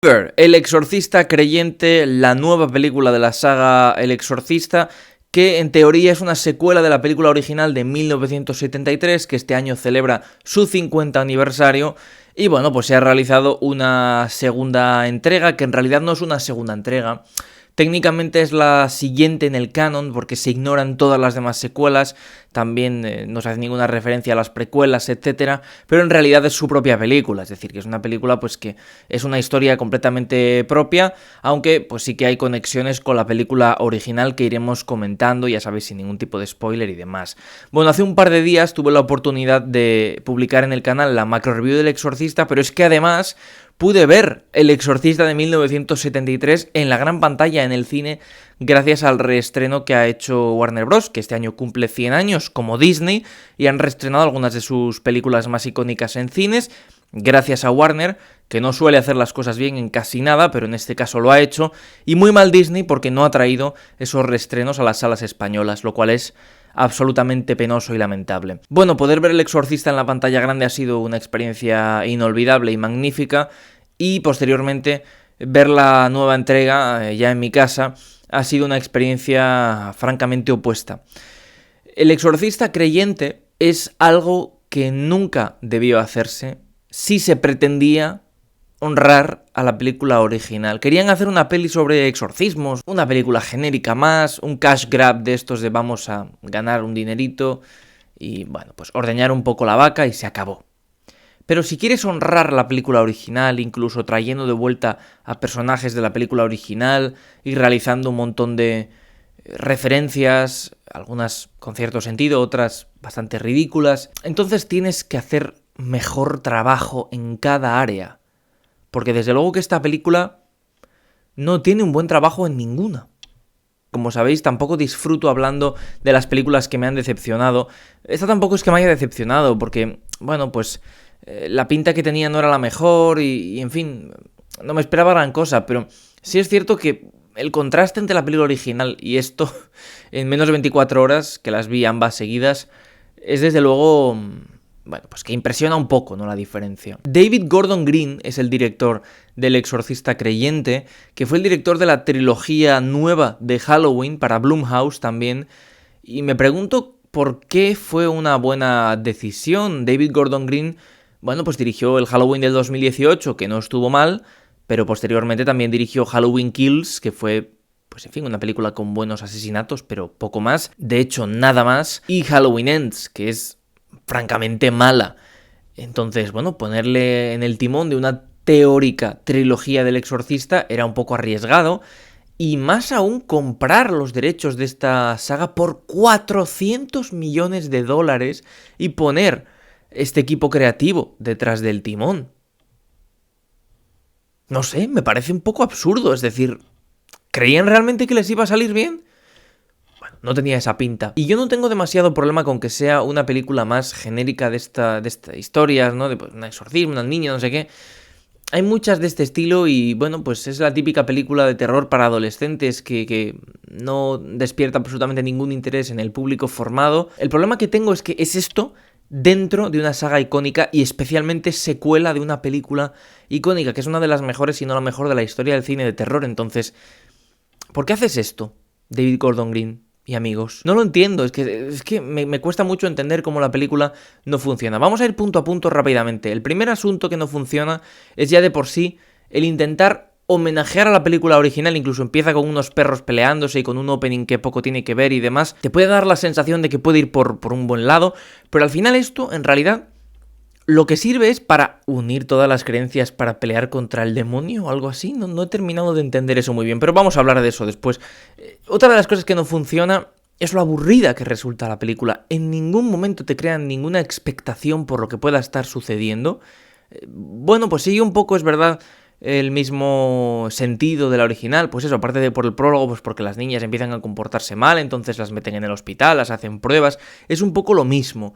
El Exorcista Creyente, la nueva película de la saga El Exorcista, que en teoría es una secuela de la película original de 1973, que este año celebra su 50 aniversario, y bueno, pues se ha realizado una segunda entrega, que en realidad no es una segunda entrega. Técnicamente es la siguiente en el canon porque se ignoran todas las demás secuelas, también no se hace ninguna referencia a las precuelas, etcétera, pero en realidad es su propia película, es decir, que es una película pues que es una historia completamente propia, aunque pues sí que hay conexiones con la película original que iremos comentando, ya sabéis, sin ningún tipo de spoiler y demás. Bueno, hace un par de días tuve la oportunidad de publicar en el canal la macro review del Exorcista, pero es que además pude ver El Exorcista de 1973 en la gran pantalla en el cine gracias al reestreno que ha hecho Warner Bros., que este año cumple 100 años como Disney, y han reestrenado algunas de sus películas más icónicas en cines, gracias a Warner, que no suele hacer las cosas bien en casi nada, pero en este caso lo ha hecho, y muy mal Disney porque no ha traído esos reestrenos a las salas españolas, lo cual es absolutamente penoso y lamentable. Bueno, poder ver El Exorcista en la pantalla grande ha sido una experiencia inolvidable y magnífica, y posteriormente ver la nueva entrega ya en mi casa ha sido una experiencia francamente opuesta. El Exorcista Creyente es algo que nunca debió hacerse si se pretendía honrar a la película original. Querían hacer una peli sobre exorcismos, una película genérica más, un cash grab de estos de vamos a ganar un dinerito y bueno, pues ordeñar un poco la vaca y se acabó. Pero si quieres honrar la película original, incluso trayendo de vuelta a personajes de la película original y realizando un montón de referencias, algunas con cierto sentido, otras bastante ridículas, entonces tienes que hacer mejor trabajo en cada área. Porque desde luego que esta película no tiene un buen trabajo en ninguna. Como sabéis, tampoco disfruto hablando de las películas que me han decepcionado. Esta tampoco es que me haya decepcionado, porque, bueno, pues la pinta que tenía no era la mejor y en fin, no me esperaba gran cosa, pero sí es cierto que el contraste entre la película original y esto, en menos de 24 horas, que las vi ambas seguidas, es desde luego, bueno, pues que impresiona un poco, ¿no?, la diferencia. David Gordon Green es el director del Exorcista Creyente, que fue el director de la trilogía nueva de Halloween para Blumhouse también, y me pregunto por qué fue una buena decisión. David Gordon Green, bueno, pues dirigió el Halloween del 2018, que no estuvo mal, pero posteriormente también dirigió Halloween Kills, que fue, pues en fin, una película con buenos asesinatos, pero poco más, de hecho nada más, y Halloween Ends, que es francamente mala. Entonces, bueno, ponerle en el timón de una teórica trilogía del Exorcista era un poco arriesgado, y más aún comprar los derechos de esta saga por 400 millones de dólares y poner este equipo creativo detrás del timón. No sé, me parece un poco absurdo, es decir, ¿creían realmente que les iba a salir bien? Bueno, no tenía esa pinta. Y yo no tengo demasiado problema con que sea una película más genérica de esta historias, ¿no? De pues, un exorcismo, una niña, no sé qué. Hay muchas de este estilo y, bueno, pues es la típica película de terror para adolescentes que no despierta absolutamente ningún interés en el público formado. El problema que tengo es que es esto dentro de una saga icónica y especialmente secuela de una película icónica, que es una de las mejores, si no la mejor, de la historia del cine de terror. Entonces, ¿por qué haces esto, David Gordon Green y amigos? No lo entiendo, es que me cuesta mucho entender cómo la película no funciona. Vamos a ir punto a punto rápidamente. El primer asunto que no funciona es ya de por sí el intentar homenajear a la película original. Incluso empieza con unos perros peleándose y con un opening que poco tiene que ver y demás. Te puede dar la sensación de que puede ir por un buen lado, pero al final esto, en realidad, lo que sirve es para unir todas las creencias para pelear contra el demonio o algo así. No he terminado de entender eso muy bien, pero vamos a hablar de eso después. Otra de las cosas que no funciona es lo aburrida que resulta la película. En ningún momento te crean ninguna expectación por lo que pueda estar sucediendo. Bueno, pues sigue un poco, es verdad, el mismo sentido de la original, pues eso, aparte de por el prólogo, pues porque las niñas empiezan a comportarse mal, entonces las meten en el hospital, las hacen pruebas, es un poco lo mismo,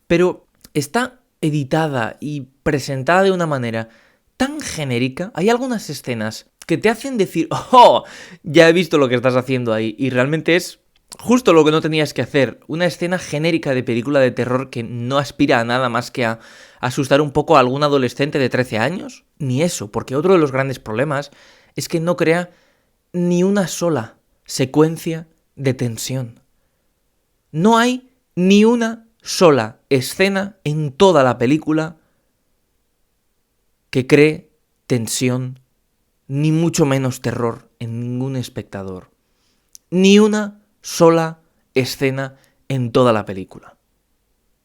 pero está editada y presentada de una manera tan genérica. Hay algunas escenas que te hacen decir, oh, ya he visto lo que estás haciendo ahí, y realmente es justo lo que no tenías que hacer. Una escena genérica de película de terror que no aspira a nada más que a asustar un poco a algún adolescente de 13 años. Ni eso, porque otro de los grandes problemas es que no crea ni una sola secuencia de tensión. No hay ni una sola escena en toda la película que cree tensión, ni mucho menos terror en ningún espectador. Ni una sola escena en toda la película.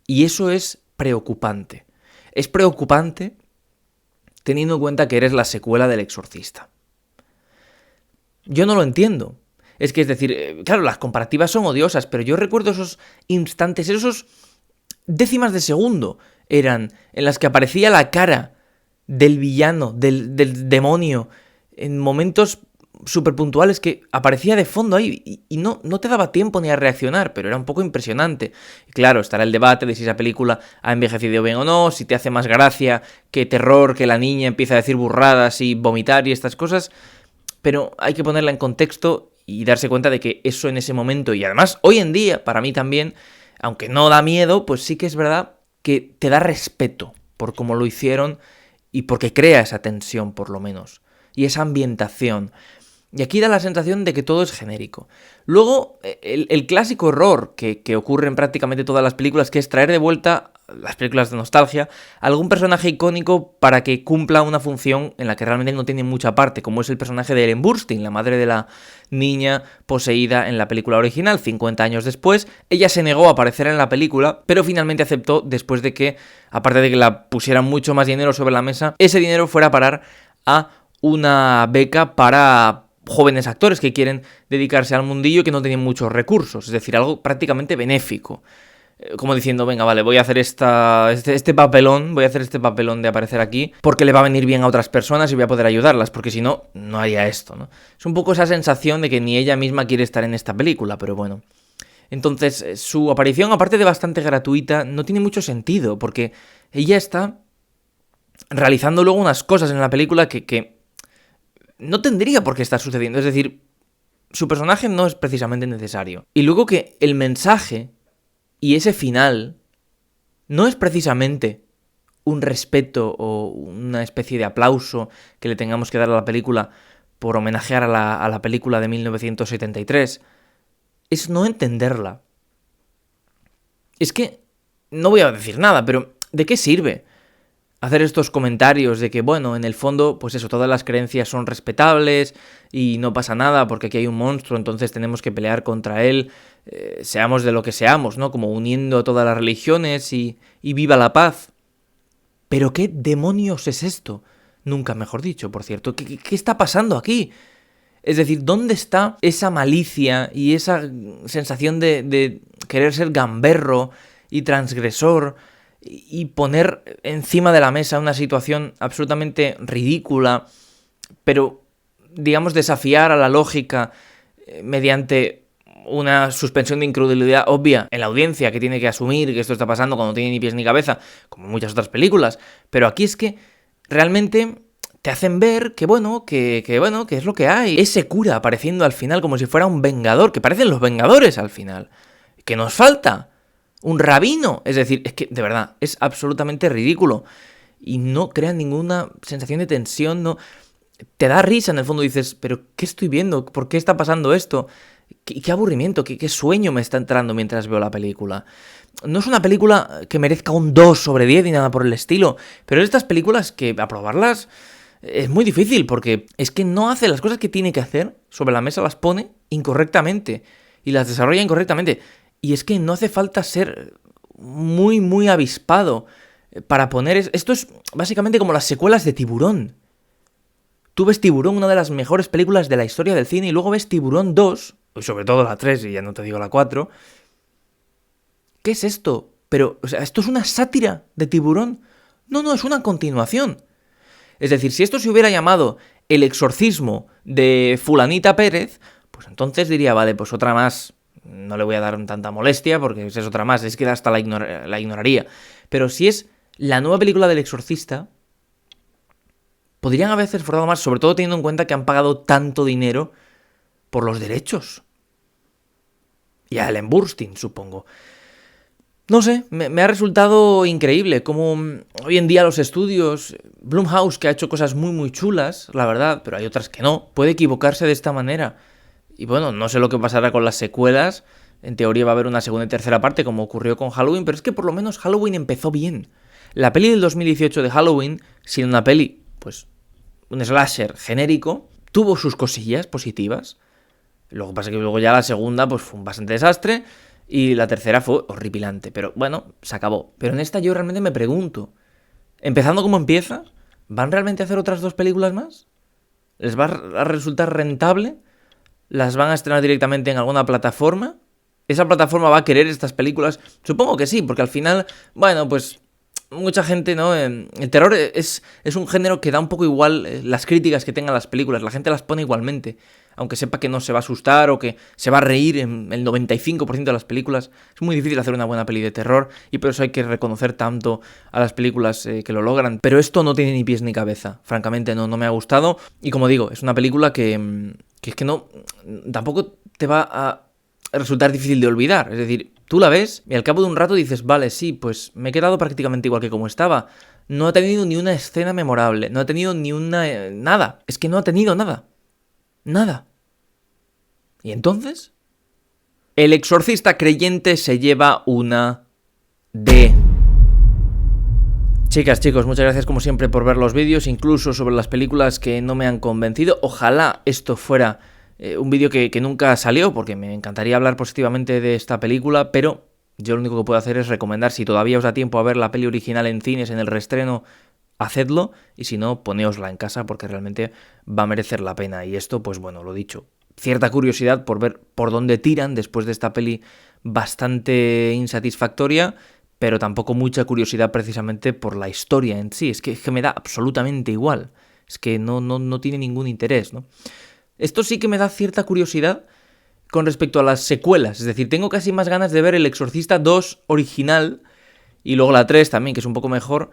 Y eso es preocupante. Es preocupante teniendo en cuenta que eres la secuela del Exorcista. Yo no lo entiendo. Es decir, claro, las comparativas son odiosas, pero yo recuerdo esos instantes, esos décimas de segundo eran en las que aparecía la cara del villano, del demonio, en momentos súper puntuales que aparecía de fondo ahí y no te daba tiempo ni a reaccionar, pero era un poco impresionante. Y claro, estará el debate de si esa película ha envejecido bien o no, si te hace más gracia que terror, que la niña empieza a decir burradas y vomitar y estas cosas, pero hay que ponerla en contexto y darse cuenta de que eso en ese momento, y además hoy en día, para mí también, aunque no da miedo, pues sí que es verdad que te da respeto por cómo lo hicieron y porque crea esa tensión, por lo menos, y esa ambientación. Y aquí da la sensación de que todo es genérico. Luego, el clásico error que ocurre en prácticamente todas las películas, que es traer de vuelta las películas de nostalgia, algún personaje icónico para que cumpla una función en la que realmente no tiene mucha parte, como es el personaje de Ellen Burstyn, la madre de la niña poseída en la película original. 50 años después, ella se negó a aparecer en la película, pero finalmente aceptó después de que, aparte de que la pusieran mucho más dinero sobre la mesa, ese dinero fuera a parar a una beca para jóvenes actores que quieren dedicarse al mundillo y que no tienen muchos recursos, es decir, algo prácticamente benéfico. Como diciendo, venga, vale, voy a hacer este papelón de aparecer aquí, porque le va a venir bien a otras personas y voy a poder ayudarlas, porque si no, no haría esto, ¿no? Es un poco esa sensación de que ni ella misma quiere estar en esta película, pero bueno. Entonces, su aparición, aparte de bastante gratuita, no tiene mucho sentido, porque ella está realizando luego unas cosas en la película que no tendría por qué estar sucediendo. Es decir, su personaje no es precisamente necesario. Y luego que el mensaje y ese final no es precisamente un respeto o una especie de aplauso que le tengamos que dar a la película por homenajear a la película de 1973. Es no entenderla. Es que, no voy a decir nada, pero ¿de qué sirve hacer estos comentarios de que, bueno, en el fondo, pues eso, todas las creencias son respetables y no pasa nada porque aquí hay un monstruo, entonces tenemos que pelear contra él, seamos de lo que seamos, ¿no? Como uniendo todas las religiones y viva la paz. ¿Pero qué demonios es esto? Nunca mejor dicho, por cierto. ¿Qué está pasando aquí? Es decir, ¿dónde está esa malicia y esa sensación de querer ser gamberro y transgresor y poner encima de la mesa una situación absolutamente ridícula, pero, digamos, desafiar a la lógica mediante una suspensión de incredulidad obvia en la audiencia que tiene que asumir que esto está pasando cuando no tiene ni pies ni cabeza, como en muchas otras películas? Pero aquí es que realmente te hacen ver que es lo que hay. Ese cura apareciendo al final como si fuera un vengador, que parecen los Vengadores al final. ¿Qué nos falta? Un rabino. Es decir, es que de verdad es absolutamente ridículo y no crea ninguna sensación de tensión, no te da risa en el fondo. Dices, pero ¿qué estoy viendo? ¿Por qué está pasando esto? ¿Qué aburrimiento, qué sueño me está entrando mientras veo la película? No es una película que merezca un 2/10 ni nada por el estilo, pero es estas películas que aprobarlas es muy difícil porque es que no hace las cosas que tiene que hacer, sobre la mesa las pone incorrectamente y las desarrolla incorrectamente. Y es que no hace falta ser muy, muy avispado para poner... Esto es básicamente como las secuelas de Tiburón. Tú ves Tiburón, una de las mejores películas de la historia del cine, y luego ves Tiburón 2, y sobre todo la 3, y ya no te digo la 4. ¿Qué es esto? Pero, o sea, ¿esto es una sátira de Tiburón? No, es una continuación. Es decir, si esto se hubiera llamado El exorcismo de fulanita Pérez, pues entonces diría, vale, pues otra más. No le voy a dar tanta molestia porque es otra más, es que hasta la ignoraría. Pero si es la nueva película del exorcista, podrían haberse esforzado más, sobre todo teniendo en cuenta que han pagado tanto dinero por los derechos. Y a Ellen Burstyn, supongo. No sé, me ha resultado increíble como hoy en día los estudios, Blumhouse, que ha hecho cosas muy muy chulas, la verdad, pero hay otras que no, puede equivocarse de esta manera. Y bueno, no sé lo que pasará con las secuelas, en teoría va a haber una segunda y tercera parte como ocurrió con Halloween, pero es que por lo menos Halloween empezó bien. La peli del 2018 de Halloween, siendo una peli, pues, un slasher genérico, tuvo sus cosillas positivas. Lo que pasa es que luego ya la segunda pues fue un bastante desastre. Y la tercera fue horripilante, pero bueno, se acabó. Pero en esta yo realmente me pregunto, empezando como empieza, ¿van realmente a hacer otras 2 películas más? ¿Les va a resultar rentable? ¿Las van a estrenar directamente en alguna plataforma? ¿Esa plataforma va a querer estas películas? Supongo que sí, porque al final, bueno, pues mucha gente, ¿no? El terror es un género que da un poco igual las críticas que tengan las películas, la gente las pone igualmente, aunque sepa que no se va a asustar o que se va a reír en el 95% de las películas. Es muy difícil hacer una buena peli de terror y por eso hay que reconocer tanto a las películas que lo logran. Pero esto no tiene ni pies ni cabeza, francamente no me ha gustado. Y como digo, es una película que es que no, tampoco te va a resultar difícil de olvidar, es decir, tú la ves y al cabo de un rato dices, vale, sí, pues me he quedado prácticamente igual que como estaba. No ha tenido ni una escena memorable, no ha tenido ni una... nada, es que no ha tenido nada. Nada. ¿Y entonces? El exorcista creyente se lleva una D. Chicas, chicos, muchas gracias como siempre por ver los vídeos, incluso sobre las películas que no me han convencido. Ojalá esto fuera un vídeo que nunca salió, porque me encantaría hablar positivamente de esta película, pero yo lo único que puedo hacer es recomendar, si todavía os da tiempo a ver la peli original en cines, en el reestreno, hacedlo, y si no, poneosla en casa, porque realmente va a merecer la pena. Y esto, pues bueno, lo dicho, cierta curiosidad por ver por dónde tiran después de esta peli bastante insatisfactoria, pero tampoco mucha curiosidad precisamente por la historia en sí. Es que me da absolutamente igual, es que no tiene ningún interés, ¿no? Esto sí que me da cierta curiosidad con respecto a las secuelas. Es decir, tengo casi más ganas de ver El Exorcista 2 original y luego la 3 también, que es un poco mejor,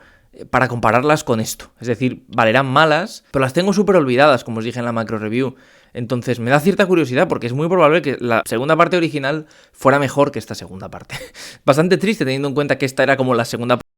para compararlas con esto. Es decir, valerán malas, pero las tengo súper olvidadas, como os dije en la macro review. Entonces me da cierta curiosidad porque es muy probable que la segunda parte original fuera mejor que esta segunda parte. Bastante triste teniendo en cuenta que esta era como la segunda parte